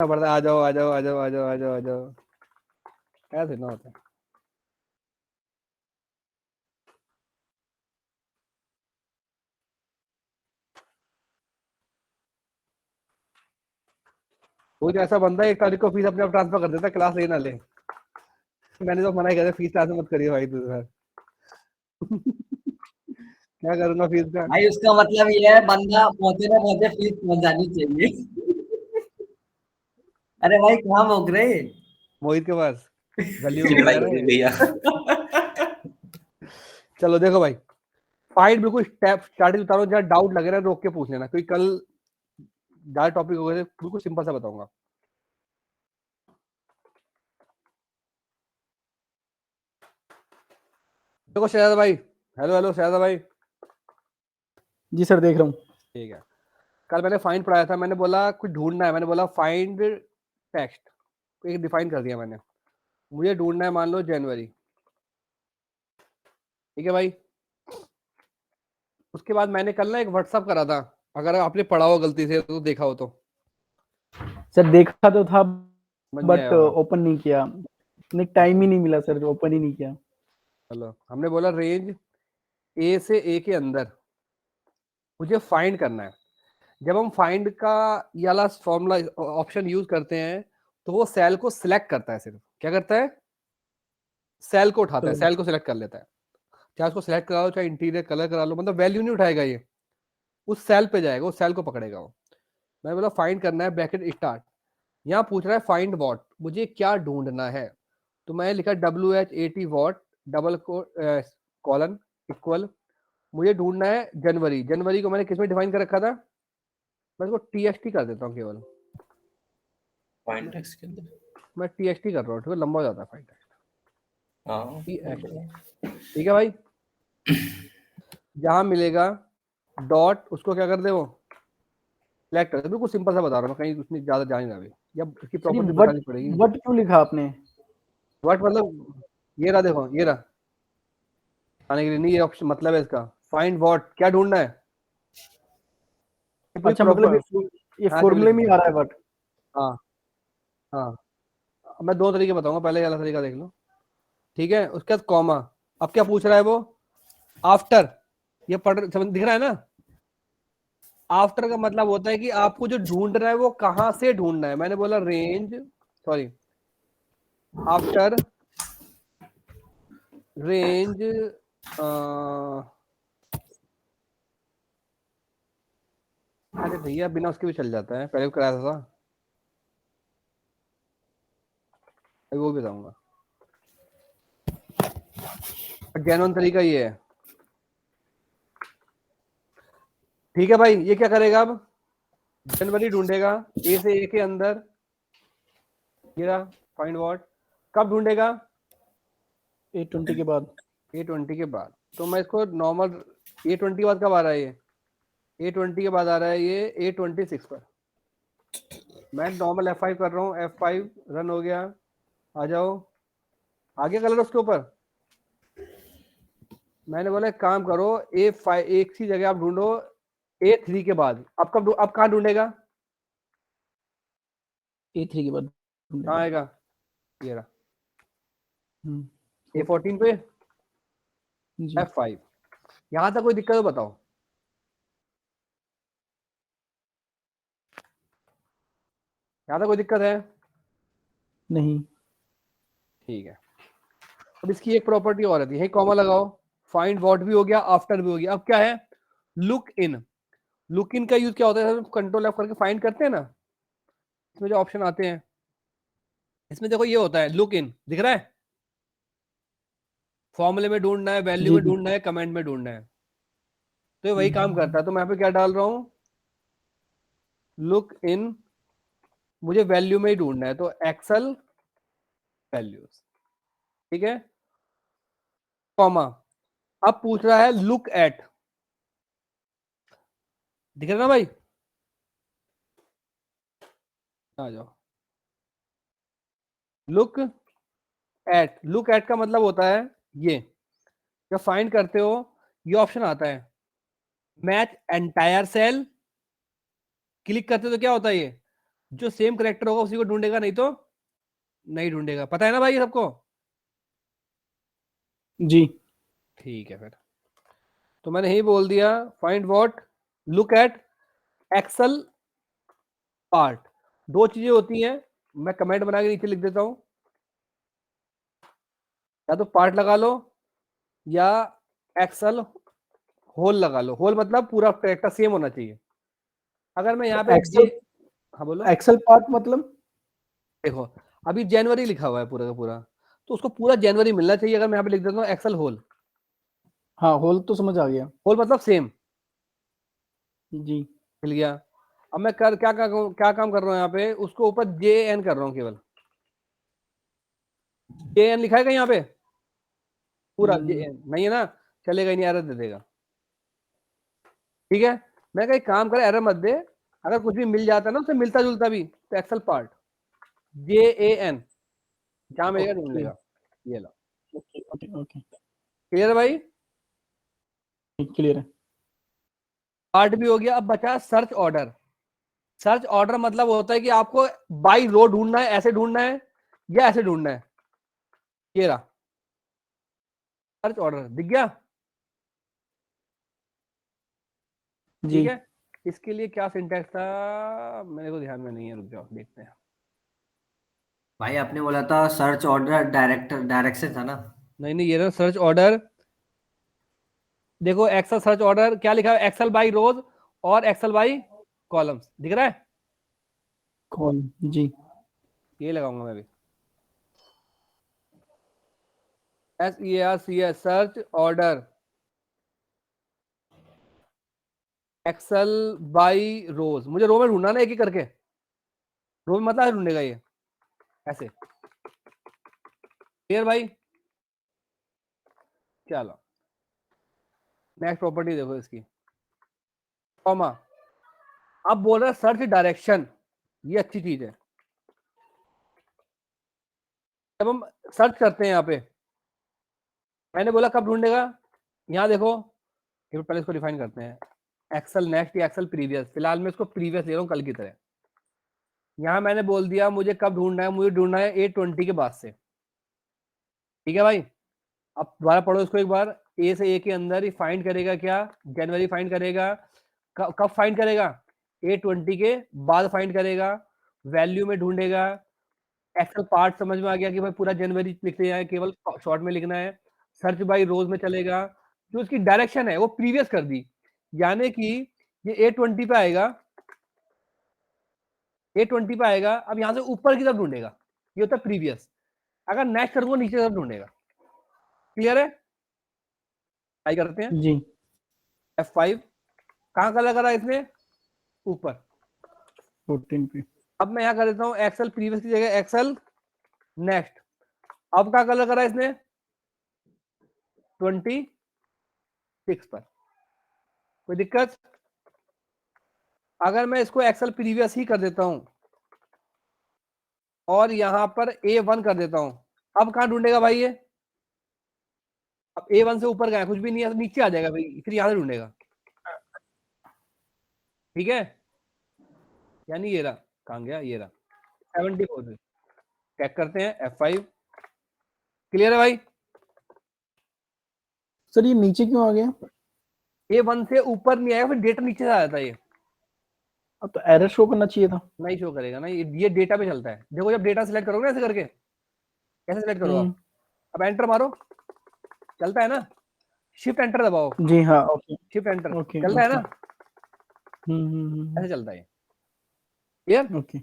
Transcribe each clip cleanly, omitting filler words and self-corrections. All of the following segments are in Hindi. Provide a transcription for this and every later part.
पड़ता है, आ जाओ आ जाओ आ जाओ आ जाओ आ जाओ आ जाओ, ऐसे ना होता है। कोई तो ऐसा बंदा है 1 तारीख को फीस अपने आप ट्रांसफर कर देता है, क्लास लेना ले। मैंने तो मना किया था, फीस ट्रांसफर मत करिए भाई तू सर। क्या करूंगा फीस का। भाई उसका मतलब ये है बंदा पहुंचे ना पहुंचे फीस पहुंच जानी चाहिए। अरे भाई कहाँ भोग रहे? मोहित के पास गली में अरे घूम भाई रहा मोहित है। भैया, चलो देखो भाई, फाइट बिल्कुल स्टेप स्टार्टिंग उतारो, जहाँ डाउट लगे ना रोक के पूछ लेना, क्योंकि कल ज्यादा टॉपिक हो गए, बिल्कुल सिंपल सा बताऊंगा। देखो शहजाद भाई, हेलो हेलो शहजाद भाई। जी सर देख रहा हूँ। ठीक है, कल मैंने फाइंड पढ़ाया था, मैंने बोला कुछ ढूंढना है, मैंने बोला फाइंड टेक्स्ट, एक डिफाइन कर दिया मैंने, मुझे ढूंढना है मान लो जनवरी, ठीक है भाई। उसके बाद मैंने कल ना एक व्हाट्सअप करा था, अगर आपने पढ़ा हो गलती से तो देखा हो तो। सर देखा तो था समझ नहीं बट आया होगा। ओपन नहीं किया, नहीं टाइम ही नहीं मिला सर, ओपन ही नहीं किया। चलो, हमने बोला रेंज ए से ए के अंदर मुझे फाइंड करना है। जब हम फाइंड का ये वाला फॉर्मूला ऑप्शन यूज करते हैं, तो वो सेल को सिलेक्ट करता है, सिर्फ क्या करता है, सेल को उठाता है, सेल को सिलेक्ट कर लेता है। चाहे उसको सिलेक्ट करा लो, चाहे इंटीरियर कलर करा लो, मतलब वैल्यू नहीं उठाएगा ये, उस सेल पे जाएगा, उस सेल को पकड़ेगा वो। मैं बोला फाइंड करना है ब्रैकेट स्टार्ट, यहाँ पूछ रहा है फाइंड वॉट, मुझे क्या ढूंढना है। तो मैं लिखा WH80 what double colon equal, मुझे ढूंढना है जनवरी। जनवरी को मैंने किस में डिफाइन कर रखा था, मैं इसको TXT कर देता हूँ केवल, पॉइंट टेक्स्ट के अंदर। मैं TXT कर रहा हूँ, ठीक है, लंबा हो जाता है फाइंड हाँ TXT, ठीक है भाई। जहां मिलेगा डॉट, उसको क्या कर दे वो सिलेक्ट कर दे, बिल्कुल सिंपल सा बता रहा हूँ, कहीं उसमें ज्यादा जान ना अभी, या इसकी प्रॉपर्टी वट बतानी पड़ेगी। वट क्यों लिखा आपने? व्हाट मतलब, ये रहा देखो, ये रहा आने के लिए नहीं, ये ऑप्शन मतलब है इसका, फाइंड व्हाट, क्या ढूंढना है। अच्छा मतलब ये हाँ फॉर्मूले में ही आ रहा है वट। हाँ हाँ, अब मैं 2 तरीके बताऊंगा, पहले वाला तरीका देख लो, ठीक है। उसके बाद कॉमा, अब क्या पूछ रहा है वो, आफ्टर, ये पढ़ समझ दिख रहा है ना। आफ्टर का मतलब होता है कि आपको जो ढूंढना है वो कहां से ढूंढना है। मैंने बोला रेंज, सॉरी, आफ्टर रेंज, अरे भैया बिना उसके भी चल जाता है, पहले भी कराया था, अभी वो भी बताऊंगा। जेन्युइन तरीका ये है, ठीक है भाई। ये क्या करेगा अब, जनवरी ढूंढेगा ए से ए के अंदर, ये फाइंड व्हाट, कब ढूंढेगा, 820 के बाद। A20 के बाद। तो मैं इसको नॉर्मल, A20 के बाद कब आ रहा है ये, A20 के बाद आ रहा है ये A26 पर। मैं नॉर्मल F5 कर रहा हूँ, F5 रन हो गया, आ जाओ, आगे कलर उसके ऊपर। मैंने बोला एक काम करो, A5 एक सी जगह आप ढूंढो A3 के बाद। अब कब, अब कहाँ ढूंढेगा, A3 के बाद कहाँ आएगा, ये रहा हम्म, A14 पे जी F5। यहां तक कोई दिक्कत हो बताओ, यहां तक कोई दिक्कत है, नहीं। ठीक है। अब इसकी एक प्रॉपर्टी और आती है, कॉमा लगाओ, फाइंड व्हाट भी हो गया, आफ्टर भी हो गया। अब क्या है, लुक इन। लुक इन का यूज क्या होता है, कंट्रोल F करके फाइंड करते हैं ना, इसमें जो ऑप्शन आते हैं, इसमें देखो ये होता है लुक इन, दिख रहा है, फॉर्मूले में ढूंढना है, वैल्यू जी में ढूंढना है, कमेंट में ढूंढना है, तो ये वही काम करता है। तो मैं यहाँ पे क्या डाल रहा हूं, लुक इन, मुझे वैल्यू में ही ढूंढना है, तो एक्सेल वैल्यूज, ठीक है, कॉमा। अब पूछ रहा है लुक एट, दिख रहा है ना भाई, आ जाओ, लुक एट। लुक एट का मतलब होता है ये, जब फाइंड करते हो ये ऑप्शन आता है, मैच एंटायर सेल, क्लिक करते हो तो क्या होता है ये, जो सेम करेक्टर होगा उसी को ढूंढेगा, नहीं तो नहीं ढूंढेगा। पता है ना भाई ये सबको? जी। ठीक है फिर, तो मैंने ही बोल दिया find what, look at excel part. दो चीजें होती हैं, मैं कमेंट बना के नीचे लिख देता हूं, या तो पार्ट लगा लो या एक्सेल होल लगा लो। होल मतलब पूरा कैरेक्टर सेम होना चाहिए। अगर मैं यहाँ पे एक्सेल हाँ बोलो। एक्सेल पार्ट मतलब? देखो अभी जनवरी लिखा हुआ है पूरा का पूरा, तो उसको पूरा जनवरी मिलना चाहिए। अगर मैं यहाँ पे लिख देता हूँ एक्सेल होल, हाँ, होल तो समझ आ गया। होल मतलब सेम, जी। मिल गया। अब मैं क्या काम कर रहा हूँ यहाँ पे, उसको ऊपर जे एन कर रहा हूँ केवल। जे एन लिखा है क्या यहाँ पे? पूरा जे एन नहीं है ना, चलेगा ही नहीं, एरर दे देगा। ठीक है, मैं कहीं काम कर, एरर मत दे। अगर कुछ भी मिल जाता है ना उससे मिलता जुलता भी, तो Excel part J A N जहां मिलेगा ढूंढ ओके लेगा। ये लो, ओके ओके ओके, क्लियर है भाई? क्लियर है। पार्ट भी हो गया। अब बचा सर्च ऑर्डर। सर्च ऑर्डर मतलब होता है कि आपको बाई रो ढूंढना है, ऐसे ढूंढना है या ऐसे ढूंढना है। ये रहा सर्च ऑर्डर, दिख गया? जी। ठीक है, इसके लिए क्या सिंटैक्स था मेरे को ध्यान में नहीं है, रुक जाओ देखते हैं। भाई आपने बोला था सर्च ऑर्डर डायरेक्शन था ना? नहीं नहीं, ये रहा सर्च ऑर्डर। देखो एक्सेल सर्च ऑर्डर क्या लिखा है, एक्सेल बाई रोज और एक्सेल बाई कॉलम्स, दिख रहा है? कॉल। जी। ये लगाऊंगा मैं भी, SERCH search order Excel by rows. मुझे रो में ढूंढना ना एक एक करके, रो में मतलब ढूंढेगा ये ऐसे। क्लियर भाई? चलो नेक्स्ट प्रॉपर्टी देखो इसकी, कॉमा। अब बोल रहा है सर्च डायरेक्शन, ये अच्छी चीज है। जब हम सर्च करते हैं यहाँ पे, मैंने बोला कब ढूंढेगा, यहाँ देखो, ये पहले इसको डिफाइन करते हैं, एक्सेल नेक्स्ट या एक्सेल प्रीवियस। फिलहाल मैं इसको प्रीवियस ले रहा हूँ, कल की तरह। यहाँ मैंने बोल दिया मुझे कब ढूंढना है, मुझे ढूंढना है 8:20 के बाद से। ठीक है भाई, अब दोबारा पढ़ो इसको एक बार। ए से ए के अंदर ही फाइंड करेगा क्या, जनवरी फाइंड करेगा। कब फाइंड करेगा, 8:20 के बाद फाइंड करेगा। वैल्यू में ढूंढेगा। एक्सेल पार्ट समझ में आ गया कि भाई पूरा जनवरी लिखते हैं, केवल शॉर्ट में लिखना है। सर्च बाई रोज में चलेगा। जो उसकी डायरेक्शन है वो प्रीवियस कर दी, यानी कि ये 8:20 पे आएगा, 8:20 पे आएगा। अब यहां से ऊपर की तरफ ढूंढेगा, ये होता है प्रीवियस। अगर नेक्स्ट करूंगा नीचे की तरफ ढूंढेगा। क्लियर है? ट्राई करते हैं। जी। F5 कहां का लगा रहा है इसने, ऊपर। 14 पे। अब मैं यहां कर देता हूं एक्सेल प्रीवियस की जगह एक्सेल नेक्स्ट। अब कहां कलर करा इसने, 26 पर। कोई दिक्कत? अगर मैं इसको एक्सेल प्रीवियस ही कर देता हूं और यहां पर A1 कर देता हूं, अब कहां ढूंढेगा भाई ये? अब A1 से ऊपर गया, कुछ भी नहीं है, तो नीचे आ जाएगा भाई, फिर यहां से ढूंढेगा। ठीक है, यानी ये रहा, कहां गया, ये रहा 74 पे। चेक करते हैं F5। क्लियर है भाई? सर ये नीचे क्यों आ गया? A1 से ऊपर नहीं आएगा, फिर डेटा नीचे से आ जाता है। ये अब तो एरर शो करना चाहिए था। नहीं शो करेगा ना, ये डेटा पे चलता है। देखो जब डेटा सिलेक्ट करोगे ना ऐसे करके, कैसे सिलेक्ट करो आप, अब एंटर मारो, चलता है ना। शिफ्ट एंटर दबाओ, जी हाँ, ओके शिफ्ट एंटर, ओके चलता है ओके। ना, ऐसे चलता है। क्लियर? ओके।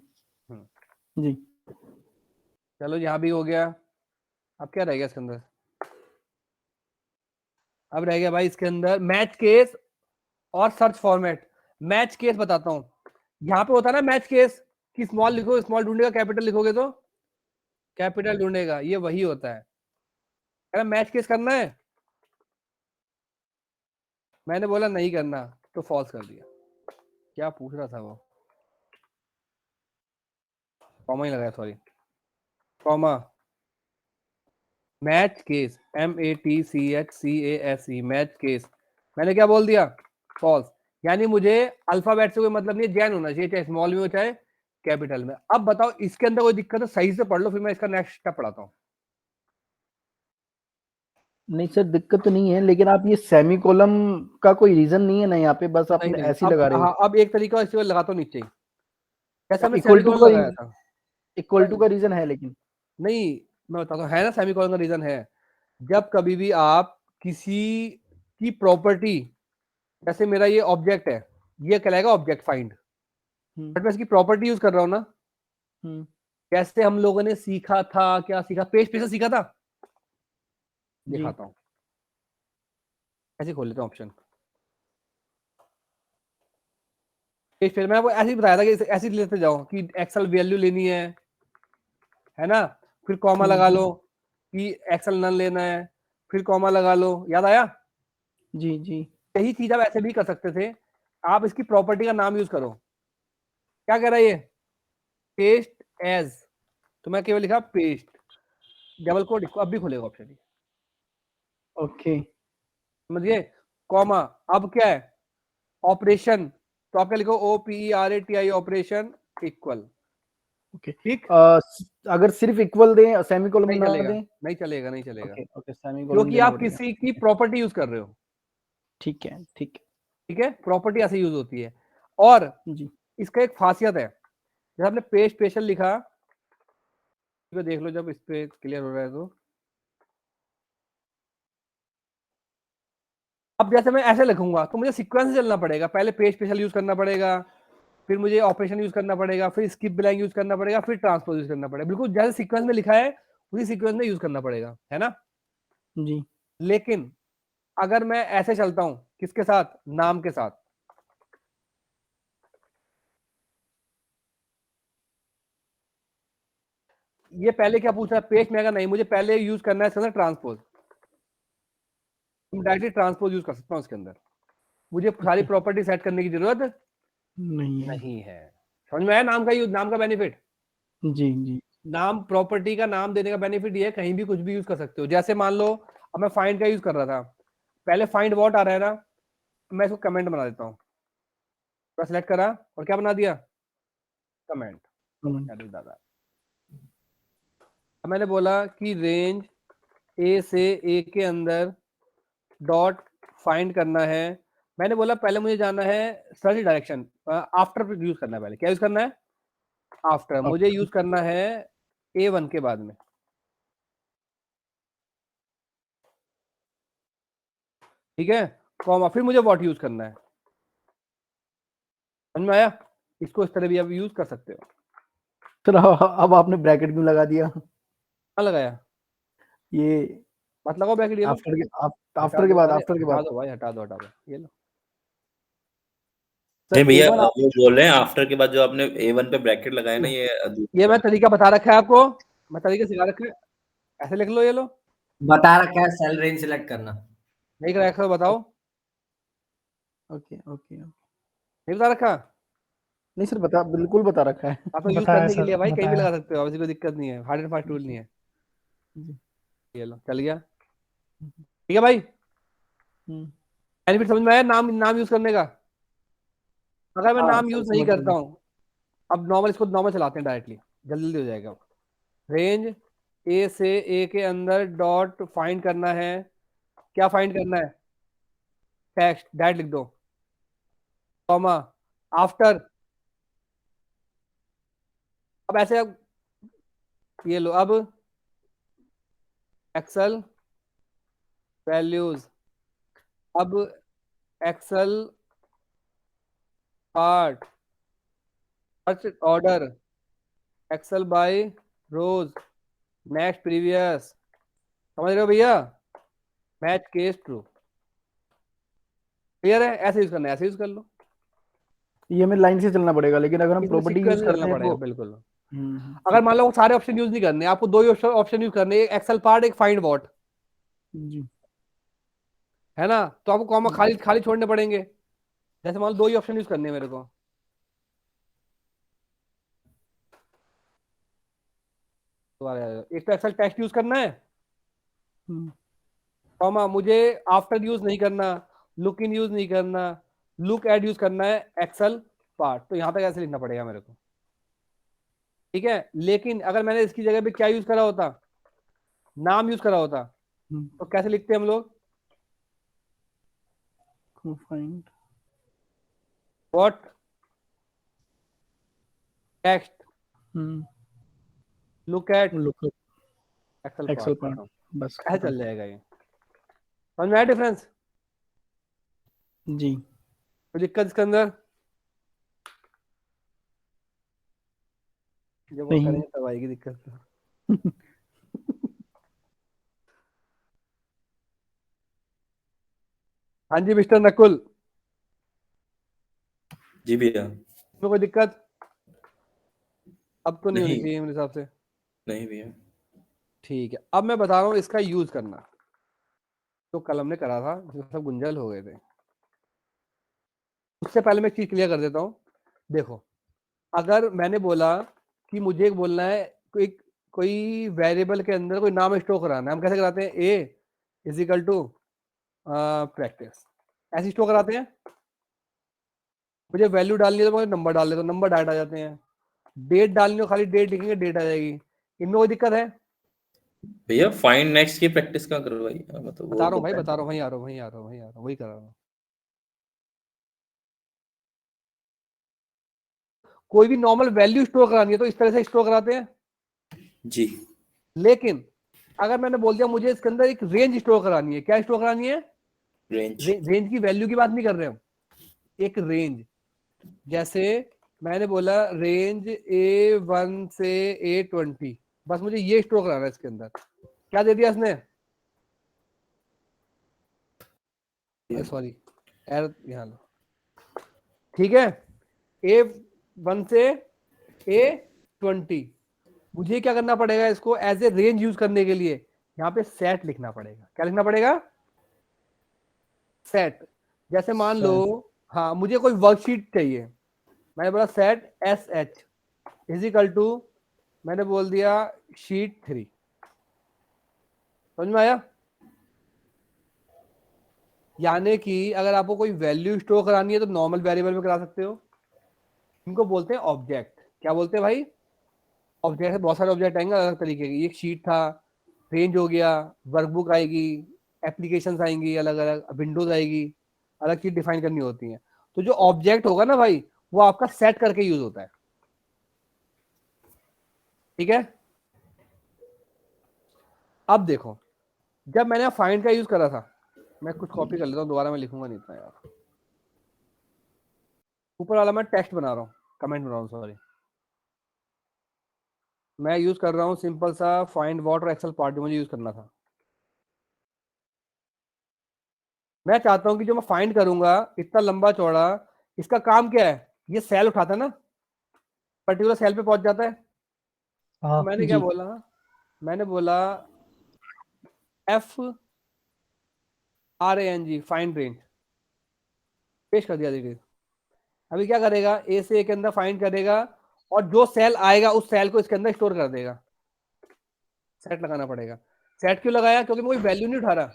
जी। चलो यहाँ भी हो गया। अब क्या रह गया इसके अंदर, अब रह गया भाई इसके अंदर मैच केस और सर्च फॉर्मेट। मैच केस बताता हूं, यहाँ पे होता है ना मैच केस कि स्मॉल लिखो स्मॉल ढूंढेगा, कैपिटल लिखोगे तो कैपिटल ढूंढेगा, ये वही होता है। मैच केस करना है, मैंने बोला नहीं करना तो फॉल्स कर दिया। क्या पूछ रहा था वो, कॉमा ही लगाया, sorry, comma match case, MATCHCASE match case. मैंने क्या बोल दिया, फॉल्स। यानी मुझे अल्फाबेट से कोई मतलब नहीं, जैन होना चाहिए, चाहे स्मॉल में हो चाहे कैपिटल में। अब बताओ इसके अंदर कोई दिक्कत है? सही से पढ़ लो, फिर मैं इसका नेक्स्ट स्टेप पढ़ाता हूँ। नहीं सर दिक्कत तो नहीं है, लेकिन आप ये सेमीकोलन का कोई रीजन नहीं है ना यहाँ पे, बस नहीं आपने नहीं, ऐसे ही लगा रहे हो। हाँ, अब एक तरीका इसी लगाता हूँ नीचे ही, जैसा मैं इक्वल टू सेमीकोलन का लगाया था। इक्वल टू का रीजन है, लेकिन नहीं, मैं बताता हूँ, है ना, सेमीकोलन का रीजन है। जब कभी भी आप किसी की प्रॉपर्टी, जैसे मेरा ये ऑब्जेक्ट है, ये कहलाएगा ऑब्जेक्ट फाइंड, बट मैं इसकी प्रॉपर्टी यूज कर रहा हूँ ना। कैसे हम लोगों ने सीखा था, क्या सीखा, पेज पे से सीखा था, दिखाता हूँ। ऐसे खोल लेता हूँ ऑप्शन, पेज पे मैं आपको ऐसे ही बताया था कि ऐसे ही लेते जाओ कि एक्सेल वैल्यू लेनी है ना, फिर कॉमा लगा लो कि एक्सेल नन लेना है, फिर कॉमा लगा लो, याद आया? जी जी। यही चीज आप ऐसे भी कर सकते थे। आप इसकी प्रॉपर्टी का नाम यूज करो। क्या कह रहा है ये? पेस्ट एज, तो मैं केवल लिखा पेस्ट, डबल कोट, इसको अब भी खुलेगा ऑप्शन, ओके समझिए, कॉमा। अब क्या है? ऑपरेशन, तो आप क्या लिखो? OPERATI, operation equal. ओके। ठीक, अगर सिर्फ इक्वल दें, सेमीकोलन नहीं ना चलेगा, दें? नहीं चलेगा, नहीं चलेगा, ओके ओके, सेमीकोलन क्योंकि देना आप पड़ेगा। किसी की प्रॉपर्टी यूज कर रहे हो। ठीक है ठीक ठीक है, प्रॉपर्टी ऐसे यूज होती है। और है जी। इसका एक खासियत है, जब आपने पेज स्पेशल लिखा, तो देख लो जब इस पे क्लियर हो रहा है तो। अब जैसे मैं ऐसे लिखूंगा तो मुझे सीक्वेंस से चलना पड़ेगा, पहले पेज स्पेशल यूज करना पड़ेगा, फिर मुझे ऑपरेशन यूज करना पड़ेगा, फिर स्किप ब्लैंक यूज करना पड़ेगा, फिर ट्रांसपोज यूज करना पड़ेगा। बिल्कुल जैसे सीक्वेंस में लिखा है उसी सीक्वेंस में यूज करना पड़ेगा, है ना। जी लेकिन अगर मैं ऐसे चलता हूं, किसके साथ? नाम के साथ, ये पहले क्या पूछ रहा है? पेज में अगर नहीं, मुझे पहले यूज करना है इसके अंदर ट्रांसपोज, डायरेक्टली ट्रांसपोज यूज कर सकता हूं इसके अंदर, मुझे सारी प्रॉपर्टी सेट करने की जरूरत नहीं है। समझ में आया नाम का यूज, नाम का बेनिफिट? जी जी। नाम, प्रॉपर्टी का नाम देने का बेनिफिट ये है, कहीं भी कुछ भी यूज कर सकते हो। जैसे मान लो अब मैं फाइंड का यूज कर रहा था, पहले फाइंड व्हाट आ रहा है ना, मैं इसको कमेंट बना देता हूँ, सेलेक्ट करा और क्या बना दिया? कमेंट। दादा, मैंने बोला कि रेंज ए से ए के अंदर डॉट फाइंड करना है। मैंने बोला पहले मुझे जाना है सर्च डायरेक्शन, आफ्टर यूज करना है। पहले क्या यूज करना है? आफ्टर। मुझे यूज करना है A1 के बाद में, ठीक है, कॉमा, फिर मुझे व्हाट यूज करना है। समझ में आया? इसको इस तरह भी आप यूज कर सकते हो। सर अब आपने ब्रैकेट क्यों लगा दिया? क्या लगाया? ये मत लगाओ ब्रैकेट, ये लो, आफ्टर के हटा आफ्टर के दो, बाद, अरे आफ्टर के हटा बाद। दो भाई, हटा दो, हटा दो, ये लो। नहीं सर भैया, A1 आप वो बोल रहे हैं आफ्टर के बाद जो आपने A1 पे ब्रैकेट लगाया ना, ये ये मैं तरीका बता रखा है आपको, मैं तरीका सिखा रखा है, ऐसे लिख लो, ये लो। बता रखा है सेल रेंज सिलेक्ट करना। नहीं कर रखा, बताओ। Okay okay. नहीं बता रखा? नहीं सर बता, बिल्कुल बता रखा है। आप तो यूज बताया करने के सर, लिए भाई कहीं भी बताया। लगा सकते हो, ऐसी कोई दिक्कत नहीं है, हार्ड एंड फास्ट रूल नहीं है। जी। ये लो, चल गया, ठीक है भाई। बेनिफिट समझ में आया नाम, नाम यूज करने का? अगर मैं हाँ नाम सर यूज नहीं समझ करता गया। हूँ, अब नॉर्मल, इसको नॉर्मल चलाते हैं डायरेक्टली, जल्दी जल्दी हो जाएगा। रेंज ए से ए के अंदर डॉट फाइंड करना है, क्या फाइंड करना है? टेक्स्ट, डायरेक्ट लिख दो, कॉमा, आफ्टर। अब ऐसे, अब ये लो, अब एक्सेल वैल्यूज, अब Excel part, search order, Excel by rows, next previous. समझ रहे हो भैया? मैच केस ट्रू, क्लियर है? ऐसे यूज करना है, ऐसे यूज कर लो। ये हमें लाइन से चलना पड़ेगा, लेकिन अगर हम इसमें प्रॉपर्टी सीक्वेंस यूज से चलना करते हैं पड़ेगा, तो बिल्कुल। अगर ठीक है। मान लो सारे ऑप्शन यूज नहीं करने, आपको दो ही ऑप्शन यूज करने, एक एक्सेल पार्ट, एक फाइंड व्हाट, जी है ना, तो आपको कॉमा खाली खाली छोड़ने पड़ेंगे। जैसे मान लो दो ही ऑप्शन यूज करने हैं मेरे को, एक तो एक्सेल टेक्स्ट यूज करना है, कॉमा, मुझे आफ्टर यूज नहीं करना, लुक इन यूज नहीं करना, लुक एड यूज करना है एक्सेल पार्ट, तो यहां तक ऐसे लिखना पड़ेगा मेरे को। ठीक है, लेकिन अगर मैंने इसकी जगह पे क्या यूज करा होता, नाम यूज करा होता, तो कैसे लिखते हम लोग, find what text look at look excel excel part, part, बस ऐसे चल जाएगा ये। समझ में आया डिफरेंस? जी। कोई दिक्कत इसके अंदर? जब वो नहीं। करेंगे तब आएगी दिक्कत। हाँ जी मिस्टर नकुल, जी भैया। इसमें कोई दिक्कत अब तो नहीं होनी नहीं चाहिए मेरे हिसाब से। नहीं भैया। ठीक है, अब मैं बता रहा हूँ इसका यूज करना, तो कल हमने करा था जिसमें सब गुंजल हो गए थे। उससे पहले मैं एक चीज क्लियर कर देता हूँ। देखो, अगर मैंने बोला कि मुझे बोलना है कोई वेरिएबल के अंदर कोई नाम स्टोर कराना है, हम कैसे कराते हैं, A is equal to practice, ऐसे स्टोर कराते हैं। मुझे वैल्यू डालनी है तो मुझे नंबर डाल देता हूँ, नंबर डायरेक्ट आ जाते हैं। डेट डालनी हो, खाली डेट लिखेंगे, डेट आ जाएगी। इनमें कोई दिक्कत है? भैया फाइंड नेक्स्ट की प्रैक्टिस कहाँ करवाई, मतलब बता वो रहा हूँ भाई, तो बता रहा हूँ, वहीं आ रहा हूँ, वहीं आ रहा हूँ, वहीं आ रहा हूँ, वही करा रहा हूँ। कोई भी नॉर्मल वैल्यू स्टोर करानी है तो इस तरह से स्टोर कराते हैं। जी। लेकिन अगर मैंने बोल दिया मुझे इसके अंदर एक रेंज स्टोर करानी है, क्या स्टोर करानी है, रेंज। रेंज की वैल्यू की बात नहीं कर रहे हम, एक रेंज। जैसे मैंने बोला रेंज A1 से A20, बस मुझे ये स्टोर कराना है इसके अंदर। क्या दे दिया इसने, सॉरी एरर यहाँ लो, ठीक है, A1 से A20। मुझे क्या करना पड़ेगा, इसको एज ए रेंज यूज करने के लिए यहाँ पे सेट लिखना पड़ेगा। क्या लिखना पड़ेगा, सेट। जैसे मान लो, हाँ मुझे कोई वर्कशीट चाहिए, मैंने बोला set SH is equal to, मैंने बोल दिया शीट 3। समझ में आया? यानी कि अगर आपको कोई वैल्यू स्टोर करानी है तो नॉर्मल वेरिएबल में करा सकते हो। इनको बोलते हैं ऑब्जेक्ट। क्या बोलते हैं भाई, ऑब्जेक्ट है, बहुत सारे ऑब्जेक्ट आएंगे अलग तरीके के। एक शीट था, रेंज हो गया, वर्कबुक आएगी, एप्लीकेशंस आएंगी अलग अलग, विंडोज आएगी, अलग चीज डिफाइन करनी होती है। तो जो ऑब्जेक्ट होगा ना भाई, वो आपका सेट करके यूज होता है। ठीक है, अब देखो, जब मैंने फाइंड का यूज करा था, मैं कुछ कॉपी कर लेता हूँ, दोबारा मैं लिखूंगा नहीं इतना यार। ऊपर वाला मैं टेक्स्ट बना रहा हूँ, कमेंट बना रहा हूँ, सॉरी। मैं यूज कर रहा हूँ सिंपल सा फाइंड वॉट और एक्सेल पार्ट जो मुझे यूज करना था। मैं चाहता हूं कि जो मैं फाइंड करूंगा इतना लंबा चौड़ा, इसका काम क्या है, ये सेल उठाता है ना, पर्टिकुलर सेल पे पहुंच जाता है। तो मैंने क्या जी। बोला, मैंने बोला FRANG फाइंड रेंज, पेश कर दिया। देखिए अभी क्या करेगा, ए से ए के अंदर फाइंड करेगा, और जो सेल आएगा उस सेल को इसके अंदर स्टोर कर देगा। सेट लगाना पड़ेगा। सेट क्यों लगाया, क्योंकि मैं कोई वैल्यू नहीं उठा रहा,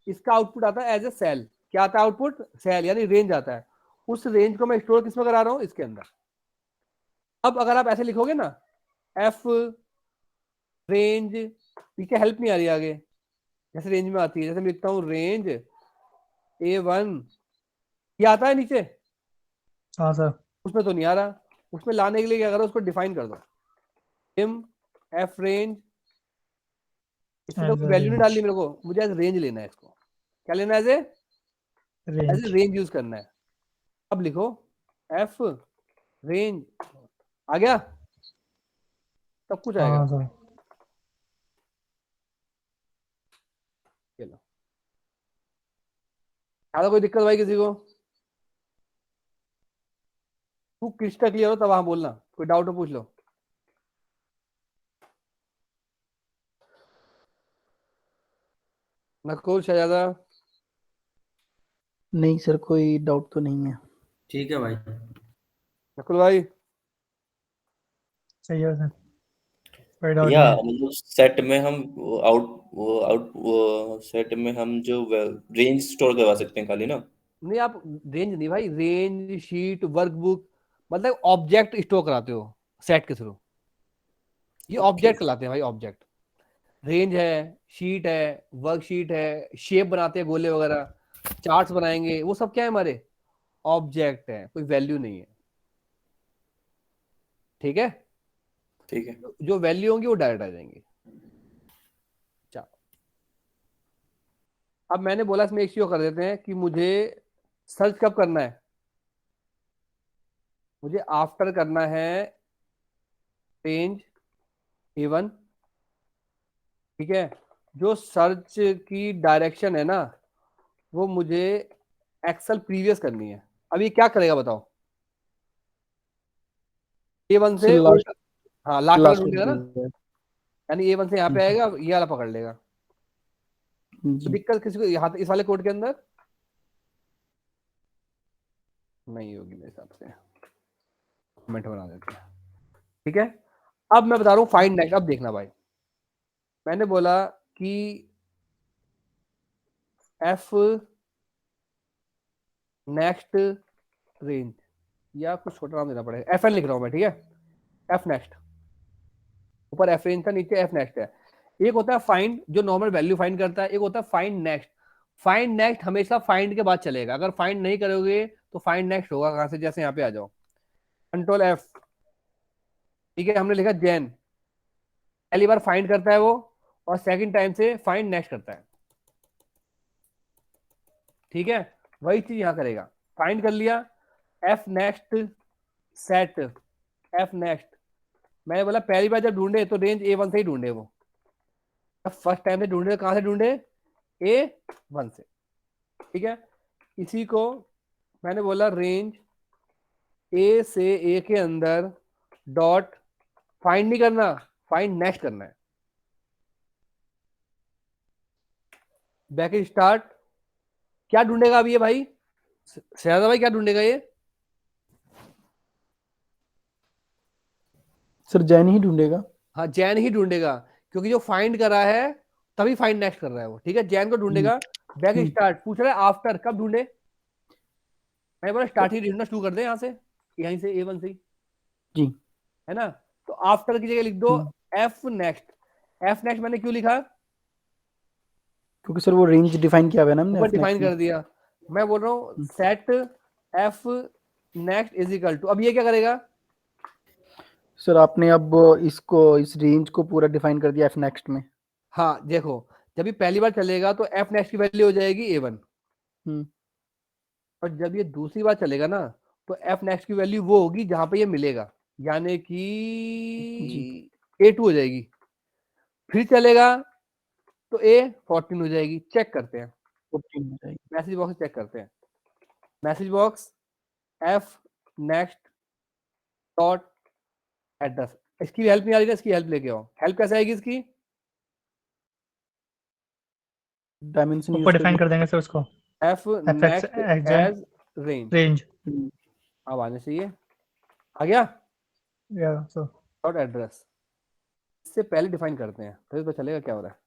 इसका आउटपुट आता है एज ए सेल। क्या आता है आउटपुट, सेल, यानी रेंज आता है। उस रेंज को मैं स्टोर किसमें करा रहा हूं, इसके अंदर। अब अगर आप ऐसे लिखोगे ना, एफ रेंज, पीछे हेल्प नहीं आ रही आगे, जैसे रेंज में आती है, जैसे मैं लिखता हूँ रेंज A1, ये आता है नीचे, हाँ सर। उसमें तो नहीं आ रहा। उसमें लाने के लिए क्या करो, उसको डिफाइन कर दो, इम एफ रेंज। इसमें तो वैल्यू नहीं डालनी मेरे को, मुझे एज रेंज लेना है इसको। क्या लेना है, as a range. Range use करना है। अब लिखो एफ रेंज, आ गया, सब कुछ आएगा। हाँ सर। चलो, ज़्यादा कोई दिक्कत भाई किसी को? तू क्लिस्टर क्लियर हो तब वहां बोलना, कोई डाउट हो पूछ लो। नकुल शहजादा, नहीं सर, कोई डाउट तो नहीं है। ठीक है भाई। नकुल भाई, सही है सर, कोई डाउट भैया नहीं है। मतलब सेट में हम वो सेट में हम जो रेंज स्टोर करवा सकते हैं खाली ना। नहीं आप रेंज नहीं भाई, रेंज शीट वर्कबुक, मतलब ऑब्जेक्ट स्टोर कराते हो। सेट के थ्रू। ये ऑब्जेक्ट कहलाते हैं भाई, ऑब्जेक्ट। रेंज है, शीट है, वर्कशीट है, शेप बनाते हैं गोले वगैरह, चार्ट्स बनाएंगे, वो सब क्या है हमारे ऑब्जेक्ट है, कोई वैल्यू नहीं है। ठीक है, ठीक है। जो वैल्यू होंगी वो डायरेक्ट आ जाएंगी। चलो, अब मैंने बोला इसमें एक चीज कर देते हैं कि मुझे सर्च कब करना है, मुझे आफ्टर करना है रेंज A1। ठीक है, जो सर्च की डायरेक्शन है ना वो मुझे एक्सेल प्रीवियस करनी है। अब ये क्या करेगा बताओ, A1 सर से लास्ट उल्टा, हाँ लास्ट वाला लास्ट ढूंढेगा ना, यानी A1 से यहाँ पे आएगा, ये वाला पकड़ लेगा। तो जी दिक्कत किसी को यहाँ इस वाले कोड के अंदर नहीं होगी मेरे हिसाब से, कमेंट बना देते हैं। ठीक है, अब मैं बता रहा हूँ फाइंड नेक्स्ट। अब देखना भाई, मैंने बोला कि एफ नेक्स्ट रेंज, या कुछ छोटा नाम देना पड़ेगा, FN लिख रहा हूं मैं। ठीक है, एफ नेक्स्ट, ऊपर एफ रेंज था, नीचे एफ नेक्स्ट है। एक होता है फाइंड जो नॉर्मल वैल्यू फाइंड करता है, एक होता है फाइंड नेक्स्ट। फाइंड नेक्स्ट हमेशा फाइंड के बाद चलेगा, अगर फाइंड नहीं करोगे तो फाइंड नेक्स्ट होगा कहां से, जैसे यहाँ पे आ जाओ, कंट्रोल F। ठीक है, हमने लिखा जैन, पहली बार फाइंड करता है वो, और सेकंड टाइम से फाइंड नेक्स्ट करता है। ठीक है, वही चीज यहां करेगा, फाइंड कर लिया, F next set, F next. मैंने बोला पहली बार जब ढूंढे तो रेंज A1 से ही ढूंढे, वो फर्स्ट टाइम से ढूंढे, कहां से ढूंढे, A1 से। ठीक है, इसी को मैंने बोला रेंज A से A के अंदर डॉट, फाइंड नहीं करना, फाइंड नेक्स्ट करना है। बैक स्टार्ट, क्या ढूंढेगा अब ये भाई, शहजादा भाई क्या ढूंढेगा ये, सर जैन ही ढूंढेगा। हाँ जैन ही ढूंढेगा, क्योंकि जो फाइंड कर रहा है तभी फाइंड नेक्स्ट कर रहा है वो। ठीक है, जैन को ढूंढेगा। बैक स्टार्ट पूछ रहा है आफ्टर कब ढूंढे, मैं बोला स्टार्ट ही ढूंढना शुरू कर दे यहाँ से, यहीं से A1 से ही, जी है ना। तो आफ्टर की जगह लिख दो एफ नेक्स्ट। एफ नेक्स्ट मैंने क्यों लिखा, क्योंकि सर वो रेंज डिफाइन किया हुआ है ना हमने ऊपर F डिफाइन next में। कर दिया। मैं बोल रहा हूँ set F next is equal to, अब ये क्या करेगा, सर आपने अब इसको इस रेंज को पूरा डिफाइन कर दिया F नेक्स्ट में। हाँ देखो, जब ये पहली बार चलेगा तो एफ नेक्स्ट की वैल्यू हो जाएगी A1, और जब ये दूसरी बार चलेगा ना तो एफ नेक्स्ट की वैल्यू वो होगी जहां पे ये मिलेगा, यानी कि A2 हो जाएगी। फिर चलेगा तो A14 हो जाएगी। चेक करते हैं, 14 हो जाएगी। मैसेज बॉक्स चेक करते हैं, message box F next dot address. इसकी हेल्प नहीं आ रही ना, इसकी हेल्प लेके आओ। हेल्प कैसे आएगी इसकी, डायमेंशन यूज ऊपर डिफाइन करके कर देंगे सर उसको, F next as range, range. अब आने चाहिए, आ गया, या सर डॉट एड्रेस। इससे पहले डिफाइन करते हैं तो चलेगा क्या हो रहा है।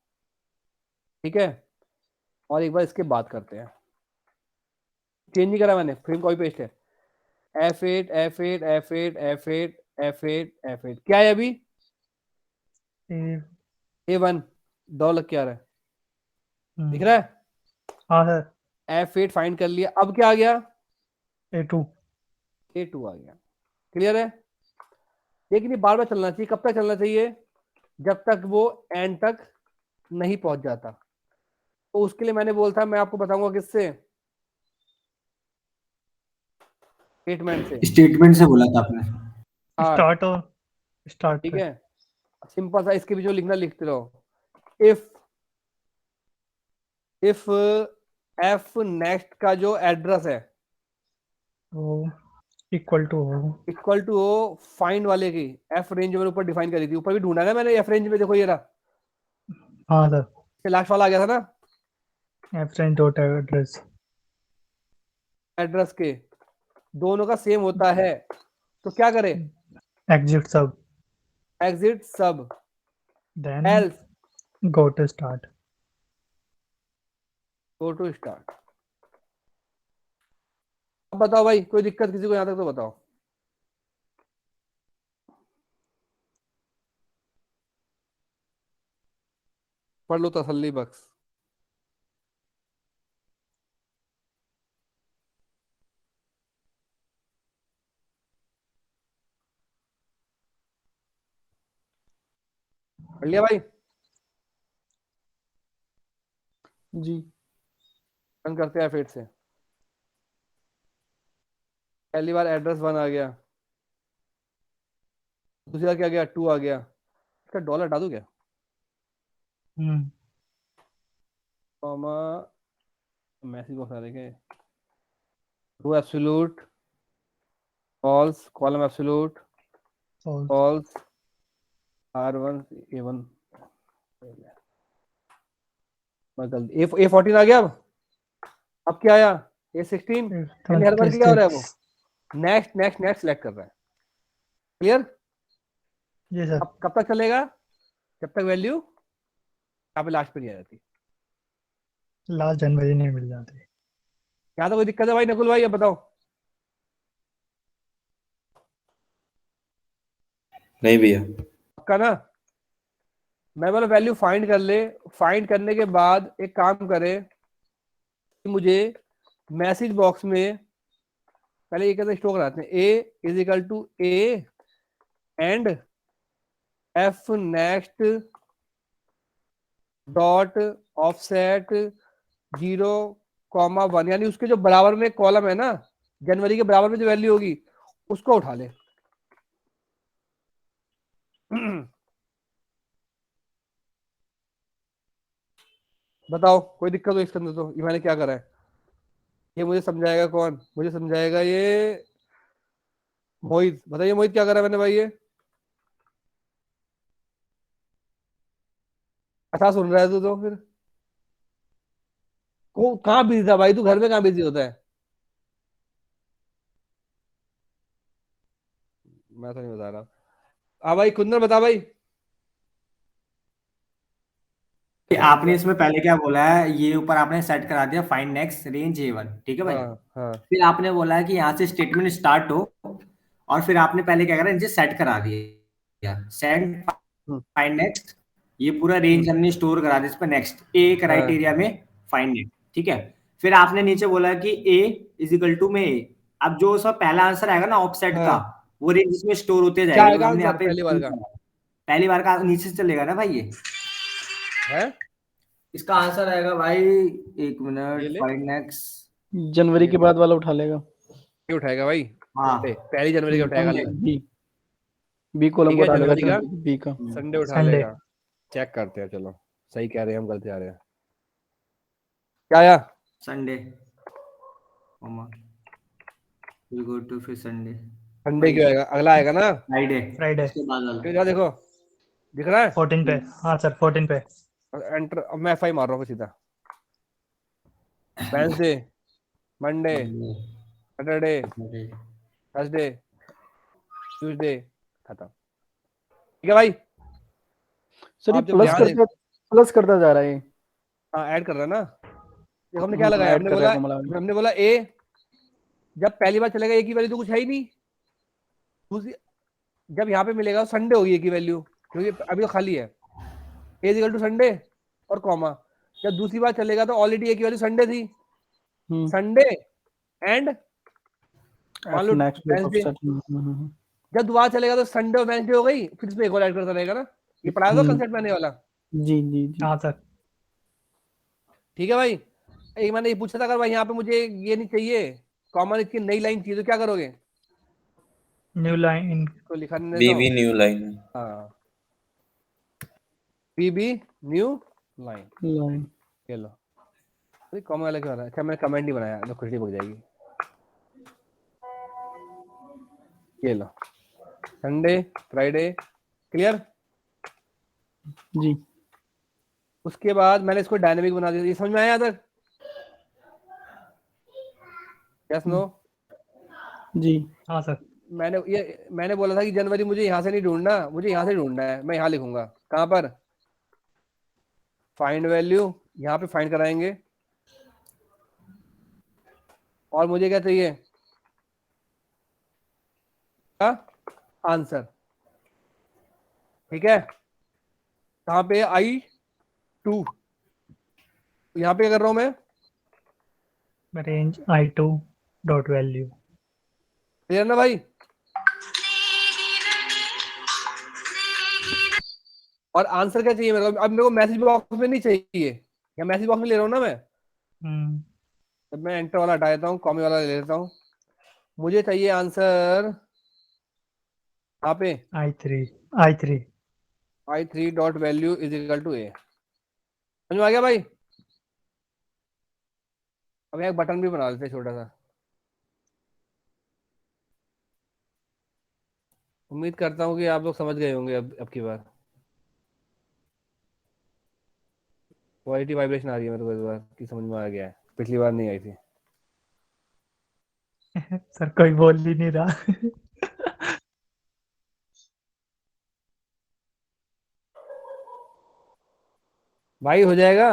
ठीक है, और एक बार इसके बात करते हैं, चेंज नहीं करा मैंने, फ्रेम कॉपी पेस्ट है। F8 F8 F8 F8 F8 F8 क्या है अभी, A1 $, क्या रहा है दिख रहा है, हाँ सर, F8 फाइंड कर लिया। अब क्या आ गया, A2। A2 आ गया। क्लियर है, लेकिन ये बार बार चलना चाहिए। कब तक चलना चाहिए, जब तक वो एंड तक नहीं पहुंच जाता। तो उसके लिए मैंने बोला था, मैं आपको बताऊंगा किससे, स्टेटमेंट से। स्टेटमेंट से बोला था आपने। हाँ स्टार्ट और स्टार्ट ठीक पे। है, सिंपल सा, इसके भी जो लिखना लिखते रहो। इफ एफ नेक्स्ट का जो एड्रेस है वो इक्वल टू हो, इक्वल टू हो फाइंड वाले की, एफ रेंज मैंने ऊपर डिफाइन करी थी, ऊपर भी ढूंढा ना मैंने एफ रेंज में, देखो ये रहा, हाँ सर, लास्ट वाला आ गया था ना, एब्सेंट डॉट एड्रेस। एड्रेस के दोनों का सेम होता है, तो क्या करे, exit sub, exit sub, then else go to start. Go to start. अब बताओ भाई, कोई दिक्कत किसी को यहां तक तो बताओ। पढ़ लो तसल्ली बख्श। पढ़ लिया भाई? जी। रन करते हैं फिर से। पहली बार एड्रेस 1 आ गया, दूसरी बार क्या गया, 2 आ गया। इसका डॉलर डालू क्या? हम्म कॉमा मैसेज बॉक्स आ देखे, true absolute, false, column absolute, false false, R1 A1। मैं गलती A14 आ गया। अब क्या आया? A16। तो हर बार क्या हो रहा है वो? 36 नेक्स्ट नेक्स्ट नेक्स्ट सेलेक्ट कर रहा है। क्लियर? ये सर अब कब तक चलेगा? जब तक वैल्यू यहाँ पे लास्ट पे नहीं आ जाती। लास्ट जनवरी नहीं मिल जाती। यहाँ तो कोई दिक्कत है भाई नकुल भाई? अब बताओ। नहीं भैया। पक्का ना? मैं बोला वैल्यू फाइंड कर ले। फाइंड करने के बाद एक काम करे कि मुझे मैसेज बॉक्स में पहले ये कैसे स्टोर कराते हैं, A is equal to A and F next dot offset 0,1, यानी उसके जो बराबर में कॉलम है ना, जनवरी के बराबर में जो वैल्यू होगी उसको उठा ले। बताओ कोई दिक्कत हो इसके अंदर? तो ये मैंने क्या करा है, ये मुझे समझाएगा कौन? मुझे समझाएगा ये मोहित। बताइए मोहित क्या करा मैंने भाई? ये अच्छा सुन रहा है तू? तो फिर को कहाँ बिजी था भाई तू? घर में कहाँ बिजी होता है? मैं तो नहीं बता रहा। हाँ भाई कुंदन बता भाई। आपने इसमें पहले क्या बोला है, ये ऊपर आपने सेट करा दिया फाइंड नेक्स्ट रेंज A1, ठीक है भाई। हाँ हाँ फिर आपने बोला है कि यहाँ से स्टेटमेंट स्टार्ट हो, और फिर आपने पहले क्या करा, इनसे सेट करा दिया, सेट हम्म, फाइंड नेक्स्ट। ये पूरा रेंज हमने स्टोर करा दिया इस पर नेक्स्ट ए हाँ क्राइटेरिया में फाइंड नेक्स्ट, ठीक है। फिर आपने नीचे बोला कि ए इज इक्वल टू में ए। अब जो उसका पहला आंसर आएगा ना ऑफसेट का, हाँ। वो रेंज इसमें स्टोर होते क्या जाएगी, जो आएगा हमने यहाँ आंसर पे पहली बार का? पहली बार का नीचे से चलेगा ना भाई ये। है इसका आंसर आएगा भाई, एक ये मिनट, ले, फाइंड नेक्स्ट। जनवरी ये के ले, बाद वाला उठा लेगा। ये उठाएगा भाई। हाँ पहली जनवरी का उठाएगा खाली। बी बी कॉलम ठीक को है उठा लेगा जनवरी का जनवरी बी का। संडे उठा संडे लेगा। चेक करते हैं, चलो सही कह रहे हैं हम, गलत जा रहे हैं। क्या आया? संडे, विल गो टू फिर संडे, संडे क्यों आएगा? अगला आएगा ना फ्राइडे, फ्राइडे उसके बाद वाला। फिर। देखो दिख रहा है 14 पे। हाँ सर 14 पे। एंटर। अब मैं F5 मार रहा हूँ सीधा। Wednesday, Monday, Saturday, Thursday, Tuesday, खत्म। ठीक है भाई? सर ये आप जब ध्यान दे, प्लस करता जा रहा है। हाँ ऐड कर रहा है ना। देखो हमने क्या लगाया, ऐड हमने कर रहा बोला, है कमला भाई। हमने बोला ए। जब पहली बार चलेगा ए की वैल्यू तो कुछ है ही नहीं। दूसरी जब यहाँ पे मिलेगा संडे होगी ए की वैल्यू, क्योंकि अभी तो खाली है। ए इक्वल टू संडे और कॉमा। जब दूसरी बार चलेगा तो ऑलरेडी ए की वैल्यू संडे थी। संडे एंड मान लो नेक्स्ट वेंसडे। जब दोबारा चलेगा तो संडे और वेंसडे हो गई, फिर इसमें एक और ऐड करता रहेगा ना। ये पढ़ाया था कंसेप्ट मैंने वाला। जी जी जी। हाँ सर ठीक है भाई? एक मैंने ये पूछा था, अगर भाई यहाँ पे मुझे ये नहीं चाहिए, कॉमन इसकी नई लाइन चाहिए, तो क्या करोगे? New line. तो लिखा नहीं बी तो भी न्यू लाइन। हाँ बी न्यू लाइन। लाइन ये लो। अरे कॉमन वाला क्यों आ रहा है? अच्छा मैंने कमेंट नहीं बनाया तो खुशी पक जाएगी। ये लो संडे फ्राइडे। क्लियर? जी। उसके बाद मैंने इसको डायनेमिक बना दिया। ये समझ में आया यहाँ तक? Yes no? जी। हाँ सर मैंने बोला था कि जनवरी मुझे यहाँ से नहीं ढूंढना, मुझे यहाँ से ढूंढना है। मैं यहाँ लिखूंगा। कहाँ पर? फाइंड वैल्यू, यहाँ पे फाइंड कराएंगे। और मुझे क्या चाहिए? आंसर। ठीक है? कहाँ पे? I 2, यहाँ पे क्या कर रहा हूँ मैं, range I2 dot value. Clear ना भाई? और आंसर क्या चाहिए मेरे को? अब मेरे को मैसेज बॉक्स में नहीं चाहिए, या मैसेज बॉक्स में ले रहा हूँ ना मैं, तब मैं एंटर वाला हटा देता हूँ, कॉमी वाला ले लेता हूँ। मुझे चाहिए आंसर यहाँ पे I3 I3 dot value is equal to A. समझ में आ गया भाई? अब एक बटन भी बना लेते हैं छोटा सा। उम्मीद करता हूँ कि आप लोग समझ गए होंगे अब की बार। क्वालिटी वाइब्रेशन आ रही है मेरे को इस बार की, समझ में आ गया है, पिछली बार नहीं आई थी। सर कोई बोल ही नहीं रहा। भाई हो जाएगा?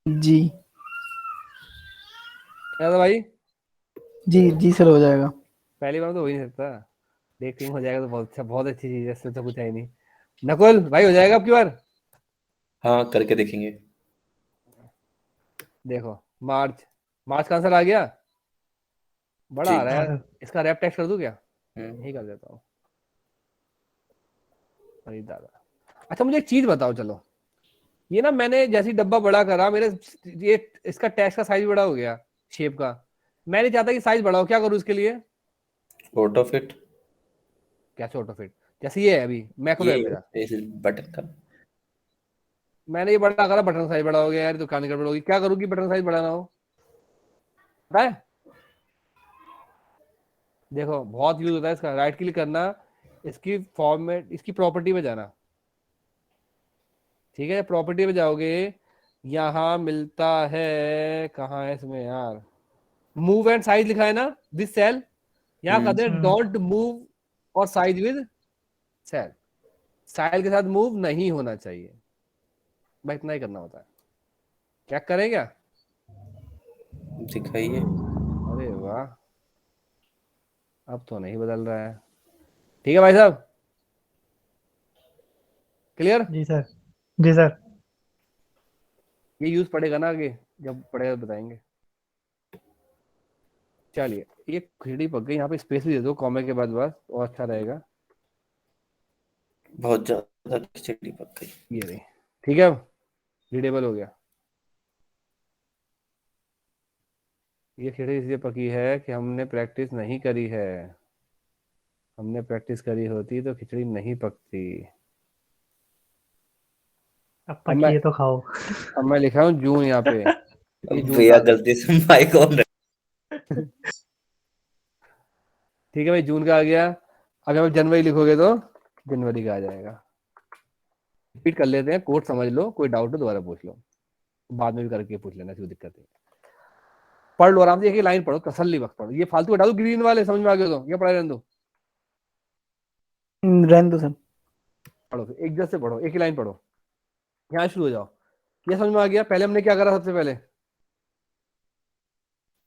जी क्या था भाई? जी जी सर हो जाएगा। पहली बार तो हो ही नहीं सकता, डेटिंग हो जाएगा तो बहुत अच्छा, बहुत अच्छी चीज है, इससे तो कुछ है ही नहीं। नकुल भाई हो जाएगा अब की बार? हाँ करके देखेंगे। देखो मार्च, मार्च का आंसर आ गया, बड़ा जी। आ रहा हाँ है। सर। इसका रैप टेक्स्ट कर दूं क्या? हम्म, यही कर देता हूँ। अरे दादा, अच्छा मुझे एक चीज बताओ, चलो ये ना मैंने जैसे ही डब्बा बड़ा करा, मेरे ये इसका टेक्स्ट का साइज बड़ा हो गया, शेप का। मैं नहीं चाहता कि साइज बड़ा हो, क्या करूँ इसके लिए? Auto fit. कैसे ऑटो फिट? जैसे ये है अभी मैक्रो है मेरा, ये इस बटन का। मैंने ये बड़ा करा, बटन साइज बड़ा हो गया यार, दुकान गड़बड़ होगी। क्या करूँ कि बटन साइज बड़ा ना हो? पता है? देखो बहुत यूज होता है इसका, राइट क्लिक करना, इसकी फॉर्मेट, इसकी प्रॉपर्टी में जाना। ठीक है, प्रॉपर्टी में जाओगे, यहाँ मिलता है, कहाँ है इसमें यार, मूव एंड साइज लिखा है ना, दिस सेल, यहाँ कर दे डोंट मूव और साइज विद सेल, स्टाइल के साथ मूव नहीं होना चाहिए, भाई इतना ही करना होता है। क्या करें क्या? दिखाइए। अरे वाह, अब तो नहीं बदल रहा है। ठीक है भाई साहब, क्लियर? जी सर। जी सर। ये यूज पड़ेगा ना आगे, जब पड़ेगा तो बताएंगे। चलिए, ये खिचड़ी पक गई, यहाँ पे स्पेस भी दे दो कॉमे के बाद, बस और अच्छा रहेगा। बहुत ज्यादा खिचड़ी पक गई। ये रही, ठीक है, अब रीडेबल हो गया। ये खिचड़ी इसलिए पकी है कि हमने प्रैक्टिस नहीं करी है, हमने प्रैक्टिस करी होती तो खिचड़ी नहीं पकती। अब अब मैं पकी है तो खाओ। अब मैं लिखा हूँ जून यहाँ पे, ये जून का भैया आ गया। गलती से माइक ऑन। ठीक है भाई, जून का आ गया। अगर आप जनवरी लिखोगे तो जनवरी का आ जाएगा। रिपीट कर लेते हैं, कोड समझ लो, कोई डाउट हो दोबारा पूछ लो, बाद में भी करके पूछ लेना, कोई दिक्कत नहीं। पढ़ लो आराम से, एक ही लाइन पढ़ो, तसल्ली वक्त पढ़ो। ये फालतू हटा दो ग्रीन वाले, समझ में आ गए तो ये पढ़ाई रहने दो, रहने दो सर। पढ़ो फिर एक जैसे पढ़ो, एक ही लाइन पढ़ो, यहाँ शुरू हो जाओ। ये समझ में आ गया? पहले हमने क्या करा सबसे पहले?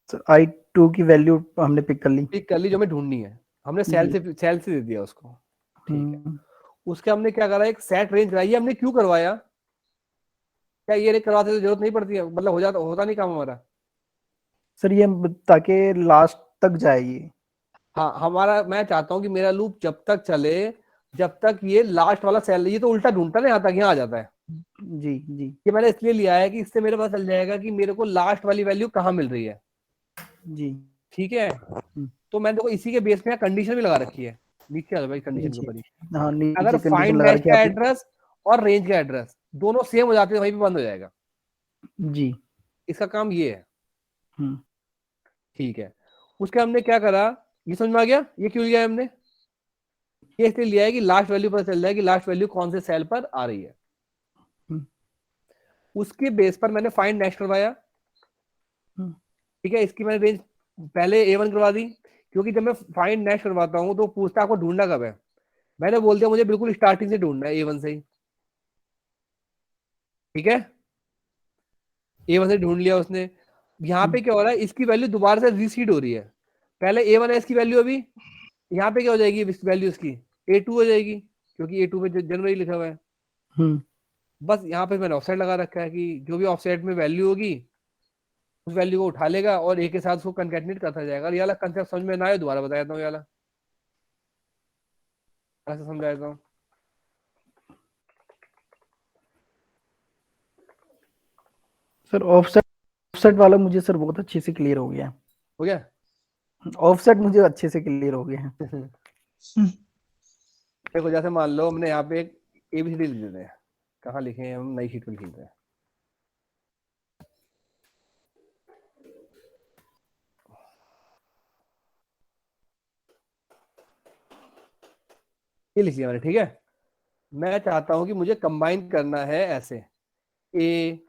सर I2 की वैल्यू हमने पिक कर ली। पिक कर ली, जो हमें ढूंढनी है, हमने सेल से दे दिया उसको। ठीक है, उसके हमने क्या करा, एक सेट रेंज कराई। हमने क्यों करवाया? क्या ये नहीं करवाते तो जरूरत नहीं पड़ती है, मतलब हो जाता, होता नहीं काम हमारा? सर ये ताकि लास्ट तक जाए ये। हाँ हमारा, मैं चाहता हूँ कि मेरा लूप जब तक चले, जब तक ये लास्ट वाला सेल, ये तो उल्टा ढूंढता ना, यहाँ तक यहाँ आ जाता है। जी जी ये मैंने इसलिए लिया है कि इससे मेरे पता चल जाएगा कि मेरे को लास्ट वाली वैल्यू कहाँ मिल रही है। जी ठीक है, तो मैंने देखो इसी के बेस पे कंडीशन भी लगा रखी है, नीचे आ जाओ भाई कंडीशन के जी। ऊपर ही। हाँ अगर नीचे कंडीशन फाइंड लगा हैश रखी है का आपने। एड्रेस और रेंज का एड्रेस दोनों सेम हो जाते हैं, वहीं पे बंद हो जाएगा। जी। इसका काम ये है। हम्म ठीक है, उसके हमने क्या करा, ये समझ में आ गया? ये क्यों लिया है हमने? ये इसलिए लिया है कि लास्ट वैल्यू पता चल जाए कि लास्ट वैल्यू कौन से सेल पर आ रही है। हम्म, उसके बेस पर मैंने फाइंड नेक्स्ट करवाया। हम्म, ठीक है, इसकी मैंने रेंज पहले A1 करवा दी, क्योंकि जब मैं फाइंड नेक्स्ट करवाता हूँ तो पूछता आपको ढूंढना कब है। मैंने बोल दिया मुझे बिल्कुल स्टार्टिंग से ढूंढना है, A1 से ही। ठीक है, A1 से ढूंढ लिया उसने। यहाँ पे क्या हो रहा है, इसकी वैल्यू दोबारा से रीसीड हो रही है। पहले A1 है इसकी वैल्यू, अभी यहाँ पे क्या हो जाएगी वैल्यू इसकी, A2 हो जाएगी, क्योंकि A2 में जनवरी लिखा हुआ है। बस यहाँ पे मैंने ऑफसेट लगा रखा है कि जो भी ऑफसेट में वैल्यू होगी उस वैल्यू को उठा लेगा और एक के साथ उसको कंकैटिनेट करता जाएगा। और ये वाला कंसेप्ट समझ में ना आए दोबारा बता देता हूँ, ये वाला ऐसे समझा देता हूँ। सर ऑफसेट वाला मुझे सर बहुत अच्छे से क्लियर हो गया। हो गया? ऑफसेट मुझे अच्छे से क्लियर हो गया है। देखो जैसे मान लो हमने यहाँ पे एक ABCD लिख देते हैं, कहाँ लिखे हैं हम, नई शीट पे लिख देते हैं। ये लिख लिया मैंने, ठीक है। मैं चाहता हूं कि मुझे कंबाइन करना है ऐसे, ए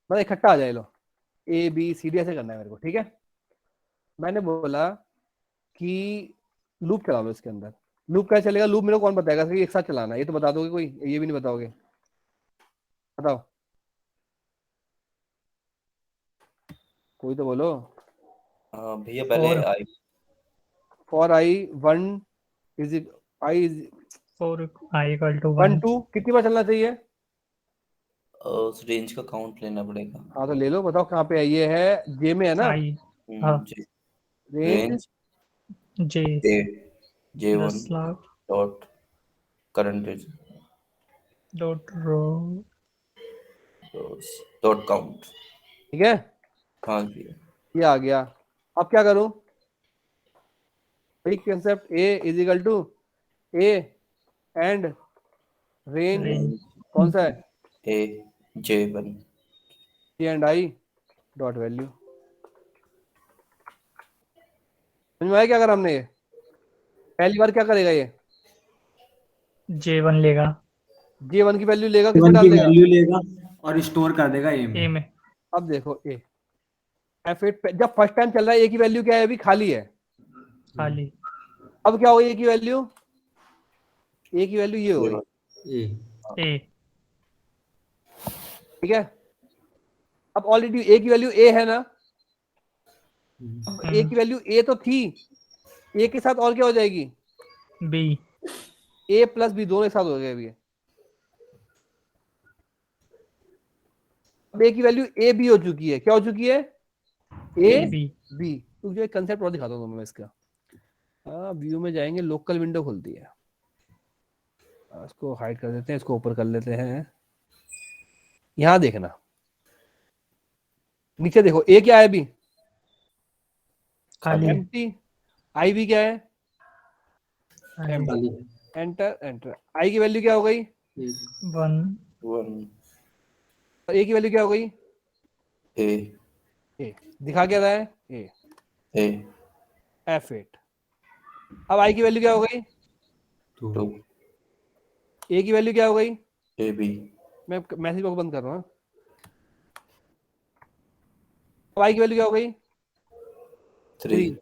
मतलब इकट्ठा आ जाए, लो ABCD ऐसे करना है मेरे को, ठीक है। मैंने बोला कि लूप चला लो इसके अंदर। लूप कैसे चलेगा? लूप मेरे को कौन बताएगा कि एक साथ चलाना है? ये तो बता दोगे कोई? ये भी नहीं बताओगे? बताओ, कोई तो बोलो। भैया पहले और I for I1 is I is for I equal to 1 one 2 कितनी बार चलना चाहिए? उस रेंज का काउंट लेना पड़ेगा। हाँ तो ले लो, बताओ कहाँ पे है? ये है जे में है ना, आई हाँ जी range range J J1 10 lakh dot current dot row dot count. ठीक है, हाँ जी ये आ गया। अब क्या करूं? वही concept, A is equal to A and range range कौन सा है? J1 J and I dot value. समझ में आया क्या करा हमने? ये पहली बार क्या करेगा ये? J1 लेगा J1 की वैल्यू लेगा, किसमें वन डाल की देगा? वैल्यू लेगा और स्टोर कर देगा ए ए में। में। अब देखो A F8 जब फर्स्ट टाइम चल रहा है A की वैल्यू क्या है? अभी खाली है। खाली अब क्या होगी A की वैल्यू? A की वैल्यू ये होगी, ए ठीक है। अब ऑलरेडी A की वैल्यू A है ना, अब A की वैल्यू A तो थी, A के साथ और क्या हो जाएगी? बी A प्लस B दोनों एक साथ हो गए अभी। अब A की वैल्यू A B हो चुकी है। क्या हो चुकी है? A A B B। तो जो एक कंसेप्ट और दिखाता हूँ मैं इसका। व्यू में जाएंगे, लोकल विंडो खुलती है, इसको हाइड कर देते हैं, इसको ऊपर कर लेते हैं। यहां देखना, नीचे देखो A क्या है अभी? खाली एम्प्टी। I भी क्या है? खाली एंटर एंटर। I की वैल्यू क्या हो गई? 1 1 और A की वैल्यू क्या हो गई? A A दिखा क्या रहा है? A A F8। अब I की वैल्यू क्या हो गई? 2 A की वैल्यू क्या हो गई? AB मैं मैसेज बॉक्स बंद कर रहा हूँ। अब I की वैल्यू क्या हो गई? 3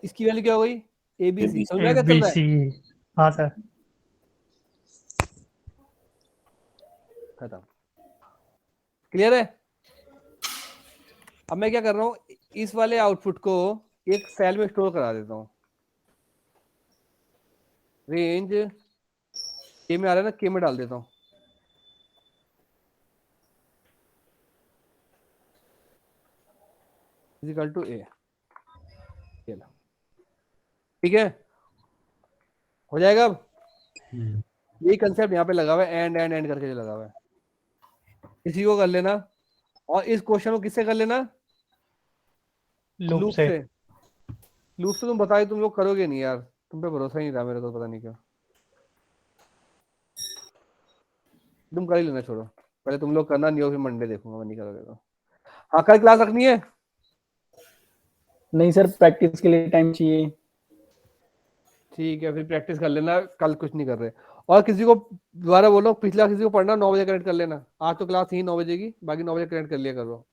इसकी वैल्यू क्या हो गई? ABC। ABC समझ में ए आ क्या बी चल रहा है? सी। हाँ सर खत्म। क्लियर है? अब मैं क्या कर रहा हूँ, इस वाले आउटपुट को एक सेल में स्टोर करा देता हूँ। रेंज K में आ रहा है ना, K में डाल देता हूँ। इक्वल टू A, ठीक है, हो जाएगा। अब यही कंसेप्ट यहाँ पे लगा हुआ है, एंड एंड एंड करके जो लगा हुआ है, इसी को कर लेना। और इस क्वेश्चन को किससे कर लेना? लूप लूप से से। लूप से तुम बताए, तुम लोग करोगे नहीं यार, तुम पे भरोसा ही नहीं रहा मेरे को, पता नहीं क्यों। तुम कर ही लेना, छोड़ो, पहले तुम लोग करना, नहीं हो फिर मंडे देखूंगा, मैं नहीं करोगे तो। हाँ, कल क्लास रखनी है? नहीं सर, प्रैक्टिस के लिए टाइम चाहिए। ठीक है, फिर प्रैक्टिस कर लेना, कल कुछ नहीं कर रहे। और किसी को दोबारा बोलो, पिछला किसी को पढ़ना 9 बजे कनेक्ट कर लेना। आज तो क्लास ही 9 बजे की, बाकी 9 बजे कनेक्ट कर लिया करो,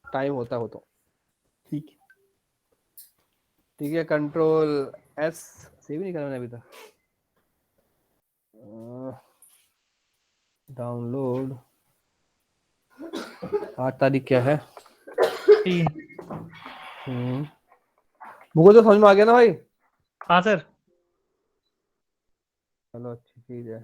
टाइम हो तो। ठीक है। ठीक है, कंट्रोल S सेव नहीं करा मैंने अभी तक। डाउनलोड 8 तारीख क्या है? 3। मुझे तो समझ में आ गया ना भाई? हाँ सर चलो अच्छी चीज है।